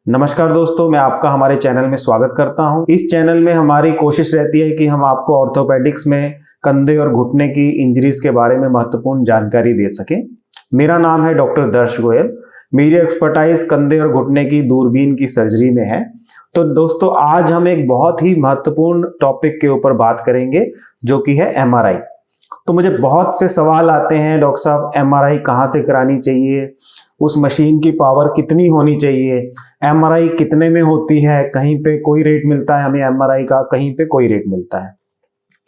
नमस्कार दोस्तों, मैं आपका हमारे चैनल में स्वागत करता हूं। इस चैनल में हमारी कोशिश रहती है कि हम आपको ऑर्थोपेडिक्स में कंधे और घुटने की इंजरीज के बारे में महत्वपूर्ण जानकारी दे सकें। मेरा नाम है डॉक्टर दर्श गोयल। मेरी एक्सपर्टाइज कंधे और घुटने की दूरबीन की सर्जरी में है। तो दोस्तों, आज हम एक बहुत ही महत्वपूर्ण टॉपिक के ऊपर बात करेंगे जो कि है एमआरआई। तो मुझे बहुत से सवाल आते हैं, डॉक्टर साहब एमआरआई कहाँ से करानी चाहिए, उस मशीन की पावर कितनी होनी चाहिए, एमआरआई कितने में होती है, कहीं पे कोई रेट मिलता है हमें एमआरआई का, कहीं पे कोई रेट मिलता है,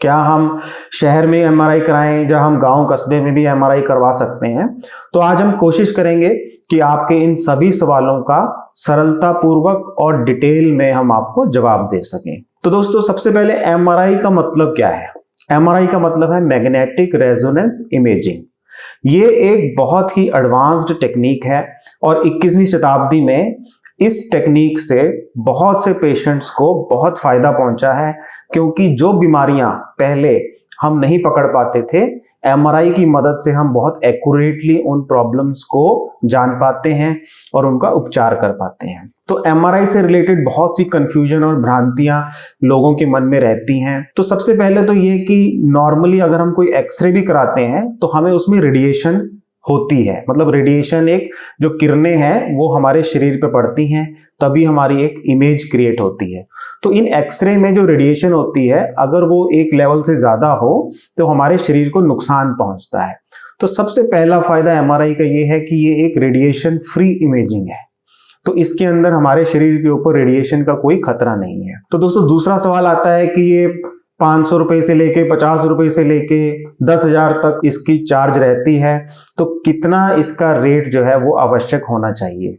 क्या हम शहर में एमआरआई कराएं या हम गांव कस्बे में भी एमआरआई करवा सकते हैं। तो आज हम कोशिश करेंगे कि आपके इन सभी सवालों का सरलता पूर्वक और डिटेल में हम आपको जवाब दे सकें। तो दोस्तों, सबसे पहले एमआरआई का मतलब क्या है। एमआरआई का मतलब है मैग्नेटिक रेजोनेंस इमेजिंग। ये एक बहुत ही एडवांस्ड टेक्निक है और 21वीं शताब्दी में इस टेक्निक से बहुत से पेशेंट्स को बहुत फायदा पहुंचा है, क्योंकि जो बीमारियां पहले हम नहीं पकड़ पाते थे, एमआरआई की मदद से हम बहुत एक्यूरेटली उन प्रॉब्लम्स को जान पाते हैं और उनका उपचार कर पाते हैं। तो एमआरआई से रिलेटेड बहुत सी कंफ्यूजन और भ्रांतियां लोगों के मन में रहती हैं। तो सबसे पहले तो ये कि नॉर्मली अगर हम कोई एक्सरे भी कराते हैं तो हमें उसमें रेडिएशन होती है, मतलब रेडिएशन एक जो किरणें हैं वो हमारे शरीर पे पड़ती हैं, तभी हमारी एक इमेज क्रिएट होती है। तो इन एक्सरे में जो रेडिएशन होती है, अगर वो एक लेवल से ज्यादा हो तो हमारे शरीर को नुकसान पहुंचता है। तो सबसे पहला फायदा एमआरआई का ये है कि ये एक रेडिएशन फ्री इमेजिंग है। तो इसके अंदर हमारे शरीर के ऊपर रेडिएशन का कोई खतरा नहीं है। तो दोस्तों, दूसरा सवाल आता है कि ये 500 रुपए से लेके 50 रुपए से लेके 10,000 तक इसकी चार्ज रहती है, तो कितना इसका रेट जो है वो आवश्यक होना चाहिए।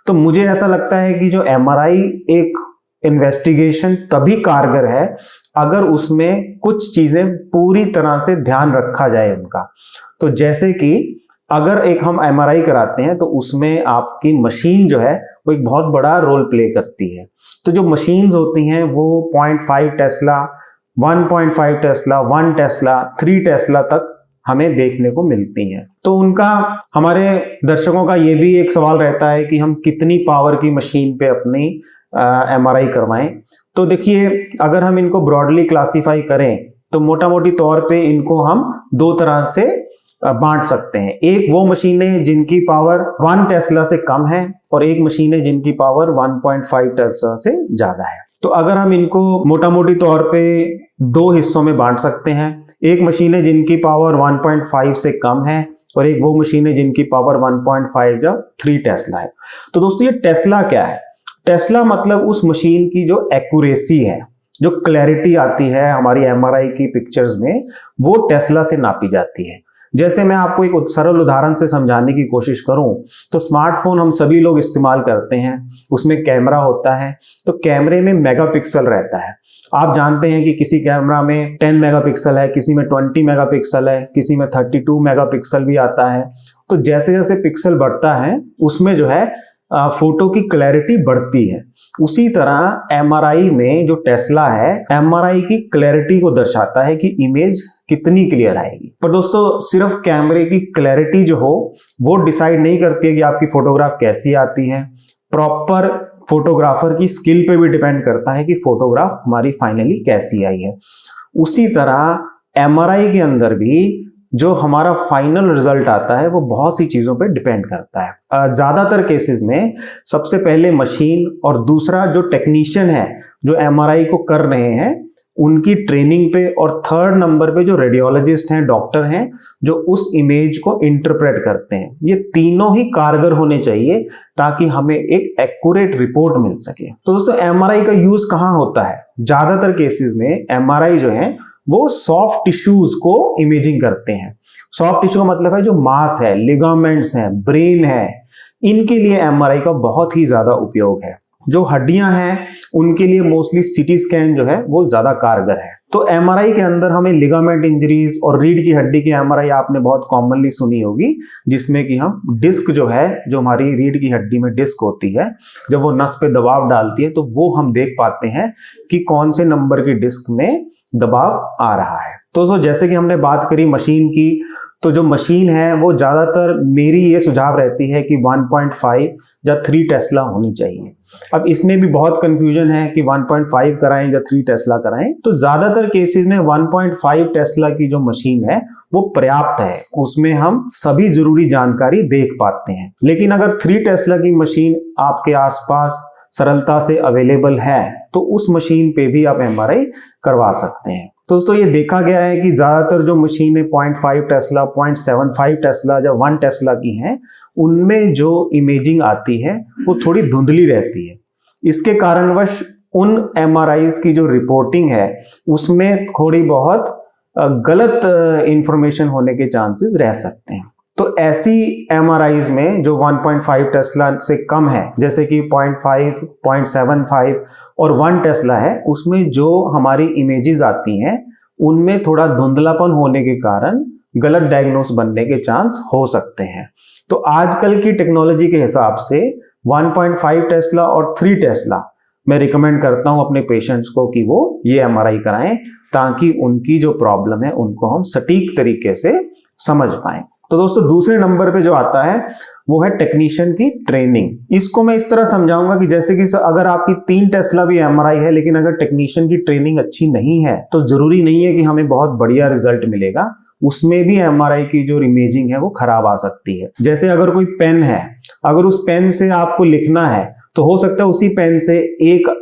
तो मुझे ऐसा लगता है कि जो एमआरआई एक इन्वेस्टिगेशन तभी कारगर है अगर उसमें कुछ चीजें पूरी तरह से ध्यान रखा जाए उनका। तो जैसे कि अगर एक हम एमआरआई कराते हैं तो उसमें आपकी मशीन जो है वो एक बहुत बड़ा रोल प्ले करती है। तो जो मशीन्स होती हैं वो 0.5 टेस्ला, 1.5 टेस्ला, 1 टेस्ला, 3 टेस्ला तक हमें देखने को मिलती हैं। तो उनका हमारे दर्शकों का ये भी एक सवाल रहता है कि हम कितनी पावर की मशीन पे अपनी एमआरआई करवाएं। तो देखिए, अगर हम इनको ब्रॉडली क्लासिफाई करें तो मोटा मोटी तौर पे इनको हम दो तरह से बांट सकते हैं। एक वो मशीनें जिनकी पावर 1 टेस्ला से कम है और एक मशीनें जिनकी पावर 1.5 टेस्ला से ज्यादा है। तो अगर हम इनको मोटा मोटी तौर पे दो हिस्सों में बांट सकते हैं, एक मशीनें जिनकी पावर 1.5 से कम है और एक वो मशीनें जिनकी पावर 1.5 या 3 टेस्ला है। तो दोस्तों, ये टेस्ला क्या है। टेस्ला मतलब उस मशीन की जो एक्यूरेसी है, जो क्लैरिटी आती है हमारी एमआरआई की पिक्चर्स में, वो टेस्ला से नापी जाती है। जैसे मैं आपको एक सरल उदाहरण से समझाने की कोशिश करूं तो स्मार्टफोन हम सभी लोग इस्तेमाल करते हैं, उसमें कैमरा होता है। तो कैमरे में मेगापिक्सल रहता है। आप जानते हैं कि किसी कैमरा में 10 मेगापिक्सल है, किसी में 20 मेगापिक्सल है, किसी में 32 मेगापिक्सल भी आता है। तो जैसे जैसे पिक्सल बढ़ता है उसमें जो है फोटो की क्लैरिटी बढ़ती है। उसी तरह एमआरआई में जो टेस्ला है, एमआरआई की क्लैरिटी को दर्शाता है कि इमेज कितनी क्लियर आएगी। पर दोस्तों, सिर्फ कैमरे की क्लैरिटी जो हो वो डिसाइड नहीं करती है कि आपकी फोटोग्राफ कैसी आती है। प्रॉपर फोटोग्राफर की स्किल पे भी डिपेंड करता है कि फोटोग्राफ हमारी फाइनली कैसी आई है। उसी तरह एमआरआई के अंदर भी जो हमारा फाइनल रिजल्ट आता है वो बहुत सी चीजों पे डिपेंड करता है। ज्यादातर केसेस में सबसे पहले मशीन और दूसरा जो टेक्नीशियन है जो एमआरआई को कर रहे हैं उनकी ट्रेनिंग पे, और थर्ड नंबर पे जो रेडियोलॉजिस्ट हैं, डॉक्टर हैं, जो उस इमेज को इंटरप्रेट करते हैं। ये तीनों ही कारगर होने चाहिए ताकि हमें एक एक्यूरेट रिपोर्ट मिल सके। तो दोस्तों, एमआरआई का यूज कहाँ होता है। ज्यादातर केसेस में एमआरआई जो है वो सॉफ्ट टिश्यूज को इमेजिंग करते हैं। सॉफ्ट टिश्यू का मतलब है जो मांस है, लिगामेंट्स हैं, ब्रेन है, इनके लिए एमआरआई का बहुत ही ज्यादा उपयोग है। जो हड्डियां हैं उनके लिए मोस्टली सीटी स्कैन जो है वो ज्यादा कारगर है। तो एमआरआई के अंदर हमें लिगामेंट इंजरीज और रीढ़ की हड्डी की एमआरआई आपने बहुत कॉमनली सुनी होगी, जिसमें कि हम डिस्क जो है, जो हमारी रीढ़ की हड्डी में डिस्क होती है, जब वो नस पे दबाव डालती है तो वो हम देख पाते हैं कि कौन से नंबर की डिस्क में दबाव आ रहा है। तो जैसे कि हमने बात करी मशीन की, तो जो मशीन है वो ज्यादातर मेरी ये सुझाव रहती है कि 1.5 या 3 टेस्ला होनी चाहिए। अब इसमें भी बहुत कंफ्यूजन है कि 1.5 कराएं या 3 टेस्ला कराएं। तो ज्यादातर केसेस में 1.5 टेस्ला की जो मशीन है वो पर्याप्त है, उसमें हम सभी जरूरी जानकारी देख पाते हैं। लेकिन अगर 3 टेस्ला की मशीन आपके आसपास सरलता से अवेलेबल है तो उस मशीन पे भी आप एमआरआई करवा सकते हैं। दोस्तों ये देखा गया है कि ज्यादातर जो मशीनें 0.5 टेस्ला, 0.75 टेस्ला या 1 टेस्ला की हैं, उनमें जो इमेजिंग आती है वो थोड़ी धुंधली रहती है। इसके कारणवश उन एमआरआईज की जो रिपोर्टिंग है उसमें थोड़ी बहुत गलत इंफॉर्मेशन होने के चांसेस रह सकते हैं। तो ऐसी एमआरआईज में जो 1.5 टेस्ला से कम है, जैसे कि 0.5, 0.75 और 1 टेस्ला है, उसमें जो हमारी इमेजेस आती हैं उनमें थोड़ा धुंधलापन होने के कारण गलत डायग्नोस बनने के चांस हो सकते हैं। तो आजकल की टेक्नोलॉजी के हिसाब से 1.5 टेस्ला और 3 टेस्ला मैं रिकमेंड करता हूं अपने पेशेंट्स को कि वो ये एमआरआई कराएं, ताकि उनकी जो प्रॉब्लम है उनको हम सटीक तरीके से समझ पाएं। तो दोस्तों दूसरे नंबर पे जो आता है वो है टेक्नीशियन की ट्रेनिंग। इसको मैं इस तरह समझाऊंगा कि जैसे कि अगर आपकी 3 टेस्ला भी एमआरआई है, लेकिन अगर टेक्नीशियन की ट्रेनिंग अच्छी नहीं है तो जरूरी नहीं है कि हमें बहुत बढ़िया रिजल्ट मिलेगा, उसमें भी एमआरआई की जो इमेजिंग है वो खराब आ सकती है। जैसे अगर कोई पेन है, अगर उस पेन से आपको लिखना है तो हो सकता है उसी पेन से एक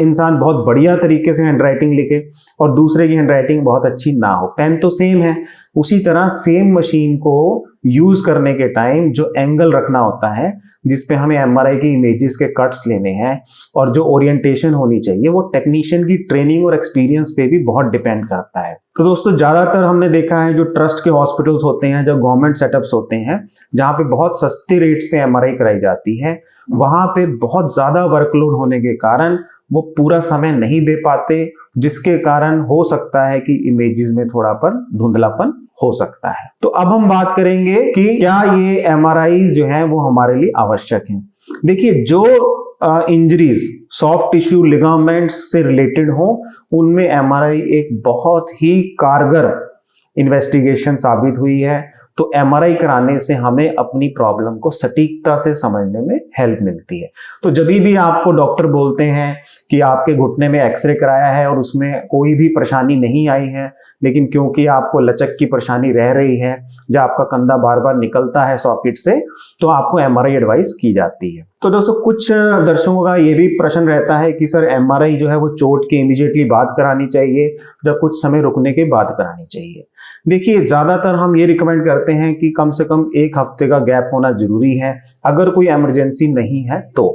इंसान बहुत बढ़िया तरीके से हैंडराइटिंग लिखे और दूसरे की हैंडराइटिंग बहुत अच्छी ना हो। पेन तो सेम है, उसी तरह सेम मशीन को यूज करने के टाइम जो एंगल रखना होता है, जिसपे हमें एमआरआई की इमेजेस के कट्स लेने हैं और जो ओरिएंटेशन होनी चाहिए, वो टेक्नीशियन की ट्रेनिंग और एक्सपीरियंस पे भी बहुत डिपेंड करता है। तो दोस्तों ज्यादातर हमने देखा है जो ट्रस्ट के हॉस्पिटल्स होते हैं, जो गवर्नमेंट सेटअप्स होते हैं, जहाँ पे बहुत सस्ते रेट्स पे एमआरआई कराई जाती है, वहां पे बहुत ज्यादा वर्कलोड होने के कारण वो पूरा समय नहीं दे पाते, जिसके कारण हो सकता है कि इमेजेस में थोड़ा पर धुंधलापन हो सकता है। तो अब हम बात करेंगे कि क्या ये एमआरआईज जो हैं वो हमारे लिए आवश्यक हैं। देखिए जो इंजरीज सॉफ्ट टिश्यू लिगामेंट्स से रिलेटेड हो, उनमें एमआरआई एक बहुत ही कारगर इन्वेस्टिगेशन साबित हुई है। तो एमआरआई कराने से हमें अपनी प्रॉब्लम को सटीकता से समझने में हेल्प मिलती है। तो जब भी आपको डॉक्टर बोलते हैं कि आपके घुटने में एक्सरे कराया है और उसमें कोई भी परेशानी नहीं आई है, लेकिन क्योंकि आपको लचक की परेशानी रह रही है या आपका कंधा बार बार निकलता है सॉकेट से, तो आपको एमआरआई एडवाइस की जाती है। तो दोस्तों कुछ दर्शकों का ये भी प्रश्न रहता है कि सर एमआरआई जो है वो चोट के इमीडिएटली बाद करानी चाहिए या कुछ समय रुकने के बाद करानी चाहिए। देखिए ज्यादातर हम ये रिकमेंड करते हैं कि कम से कम 1 हफ्ते का गैप होना जरूरी है, अगर कोई इमरजेंसी नहीं है तो।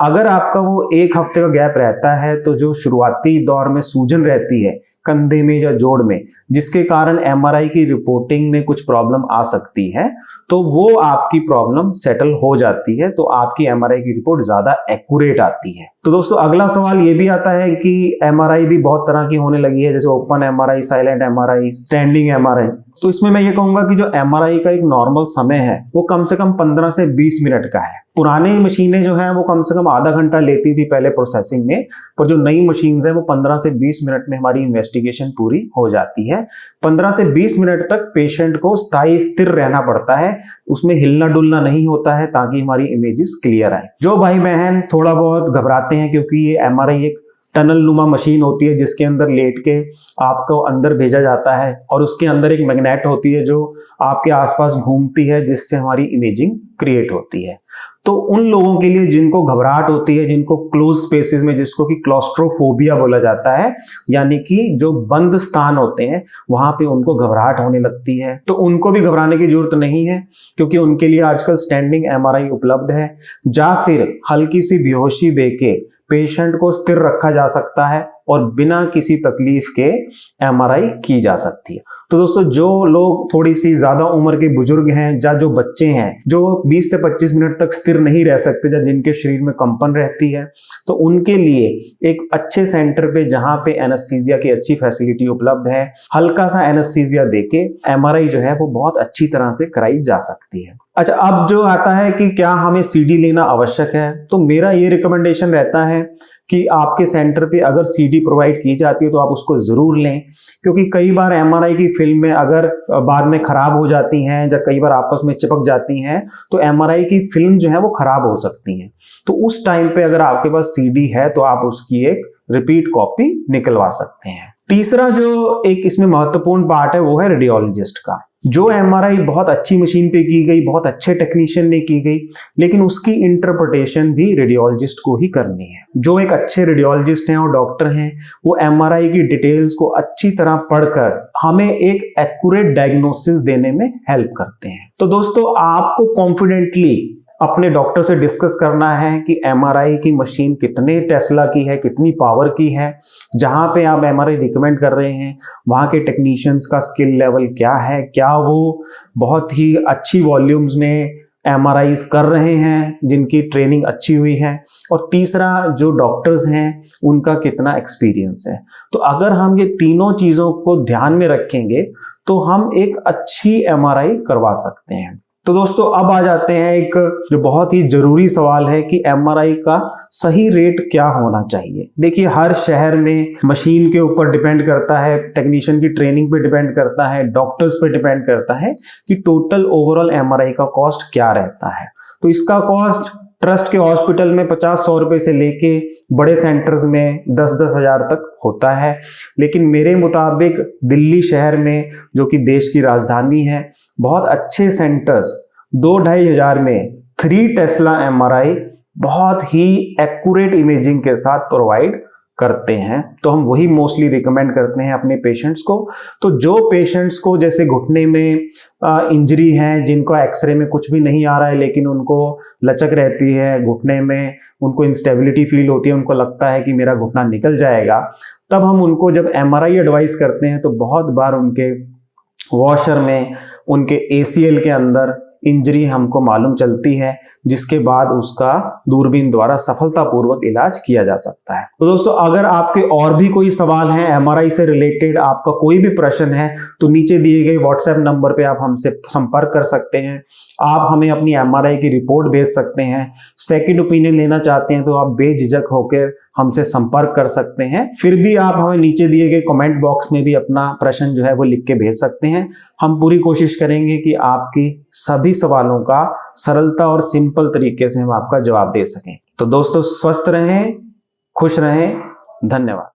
अगर आपका वो 1 हफ्ते का गैप रहता है तो जो शुरुआती दौर में सूजन रहती है कंधे में या जोड़ में, जिसके कारण एमआरआई की रिपोर्टिंग में कुछ प्रॉब्लम आ सकती है, तो वो आपकी प्रॉब्लम सेटल हो जाती है, तो आपकी एमआरआई की रिपोर्ट ज्यादा एक्यूरेट आती है। तो दोस्तों अगला सवाल ये भी आता है कि एमआरआई भी बहुत तरह की होने लगी है, जैसे open MRI, silent MRI, standing MRI. तो इसमें मैं ये कहूंगा कि जो एमआरआई का एक नॉर्मल समय है वो कम से कम 15 से 20 मिनट का है। पुरानी मशीनें जो हैं वो कम से कम आधा घंटा लेती थी पहले प्रोसेसिंग में, पर जो नई मशीन्स हैं वो 15 से 20 मिनट में हमारी इन्वेस्टिगेशन पूरी हो जाती है। 15 से 20 मिनट तक पेशेंट को स्थायी स्थिर रहना पड़ता है, उसमें हिलना डुलना नहीं होता है, ताकि हमारी इमेजेस क्लियर आए। जो भाई बहन थोड़ा बहुत घबराते हैं, क्योंकि ये एमआरआई एक टनल नुमा मशीन होती है जिसके अंदर लेट के आपको अंदर भेजा जाता है और उसके अंदर एक मैग्नेट होती है जो आपके आसपास घूमती है, जिससे हमारी इमेजिंग क्रिएट होती है। तो उन लोगों के लिए जिनको घबराहट होती है, जिनको क्लोज स्पेसेस में, जिसको कि क्लॉस्ट्रोफोबिया बोला जाता है, यानी कि जो बंद स्थान होते हैं वहां पे उनको घबराहट होने लगती है, तो उनको भी घबराने की जरूरत नहीं है, क्योंकि उनके लिए आजकल स्टैंडिंग एमआरआई उपलब्ध है, या फिर हल्की सी बेहोशी देके पेशेंट को स्थिर रखा जा सकता है और बिना किसी तकलीफ के एमआरआई की जा सकती है। तो दोस्तों जो लोग थोड़ी सी ज्यादा उम्र के बुजुर्ग हैं या जो बच्चे हैं जो 20 से 25 मिनट तक स्थिर नहीं रह सकते, या जिनके शरीर में कंपन रहती है, तो उनके लिए एक अच्छे सेंटर पे जहां पे एनेस्थीसिया की अच्छी फैसिलिटी उपलब्ध है, हल्का सा एनेस्थीसिया देके एमआरआई जो है वो बहुत अच्छी तरह से कराई जा सकती है। अच्छा, अब जो आता है कि क्या हमें सीडी लेना आवश्यक है, तो मेरा ये रिकमेंडेशन रहता है कि आपके सेंटर पे अगर सीडी प्रोवाइड की जाती है तो आप उसको जरूर लें, क्योंकि कई बार एमआरआई की फिल्म में अगर बाद में खराब हो जाती हैं या कई बार आपस में चिपक जाती हैं, तो एमआरआई की फिल्म जो है वो खराब हो सकती है। तो उस टाइम पे अगर आपके पास सीडी है तो आप उसकी एक रिपीट कॉपी निकलवा सकते हैं। तीसरा जो एक इसमें महत्वपूर्ण पार्ट है वो है रेडियोलॉजिस्ट का। जो एमआरआई बहुत अच्छी मशीन पे की गई, बहुत अच्छे टेक्नीशियन ने की गई, लेकिन उसकी इंटरप्रिटेशन भी रेडियोलॉजिस्ट को ही करनी है। जो एक अच्छे रेडियोलॉजिस्ट हैं और डॉक्टर हैं, वो एमआरआई की डिटेल्स को अच्छी तरह पढ़कर हमें एक एक्यूरेट डायग्नोसिस देने में हेल्प करते हैं। तो दोस्तों, आपको कॉन्फिडेंटली अपने डॉक्टर से डिस्कस करना है कि एमआरआई की मशीन कितने टेस्ला की है, कितनी पावर की है, जहां पे आप एमआरआई रिकमेंड कर रहे हैं वहां के टेक्नीशियंस का स्किल लेवल क्या है, क्या वो बहुत ही अच्छी वॉल्यूम्स में एमआरआईज कर रहे हैं जिनकी ट्रेनिंग अच्छी हुई है, और तीसरा जो डॉक्टर्स हैं उनका कितना एक्सपीरियंस है। तो अगर हम ये तीनों चीजों को ध्यान में रखेंगे तो हम एक अच्छी एमआरआई करवा सकते हैं। तो दोस्तों, अब आ जाते हैं एक जो बहुत ही जरूरी सवाल है कि एमआरआई का सही रेट क्या होना चाहिए। देखिए, हर शहर में मशीन के ऊपर डिपेंड करता है, टेक्नीशियन की ट्रेनिंग पे डिपेंड करता है, डॉक्टर्स पे डिपेंड करता है कि टोटल ओवरऑल एमआरआई का कॉस्ट क्या रहता है। तो इसका कॉस्ट ट्रस्ट के हॉस्पिटल में 50-100 रुपए से लेके बड़े सेंटर्स में 10-10 हजार तक होता है। लेकिन मेरे मुताबिक दिल्ली शहर में, जो कि देश की राजधानी है, बहुत अच्छे सेंटर्स 2-2.5 हजार में 3 टेस्ला एमआरआई बहुत ही एक्यूरेट इमेजिंग के साथ प्रोवाइड करते हैं। तो हम वही मोस्टली रिकमेंड करते हैं अपने पेशेंट्स को। तो जो पेशेंट्स को जैसे घुटने में इंजरी है, जिनको एक्सरे में कुछ भी नहीं आ रहा है लेकिन उनको लचक रहती है घुटने में, उनको इंस्टेबिलिटी फील होती है, उनको लगता है कि मेरा घुटना निकल जाएगा, तब हम उनको जब एमआरआई एडवाइस करते हैं तो बहुत बार उनके वॉशर में, उनके एसीएल के अंदर इंजरी हमको मालूम चलती है, जिसके बाद उसका दूरबीन द्वारा सफलतापूर्वक इलाज किया जा सकता है। तो दोस्तों, अगर आपके और भी कोई सवाल हैं एमआरआई से रिलेटेड, आपका कोई भी प्रश्न है, तो नीचे दिए गए व्हाट्सएप नंबर पे आप हमसे संपर्क कर सकते हैं। आप हमें अपनी एमआरआई की रिपोर्ट भेज सकते हैं। सेकंड ओपिनियन लेना चाहते हैं तो आप बेझिझक होकर हमसे संपर्क कर सकते हैं। फिर भी आप हमें नीचे दिए गए कमेंट बॉक्स में भी अपना प्रश्न जो है वो लिख के भेज सकते हैं। हम पूरी कोशिश करेंगे कि आपकी सभी सवालों का सरलता और सिंपल तरीके से हम आपका जवाब दे सकें। तो दोस्तों, स्वस्थ रहें, खुश रहें, धन्यवाद।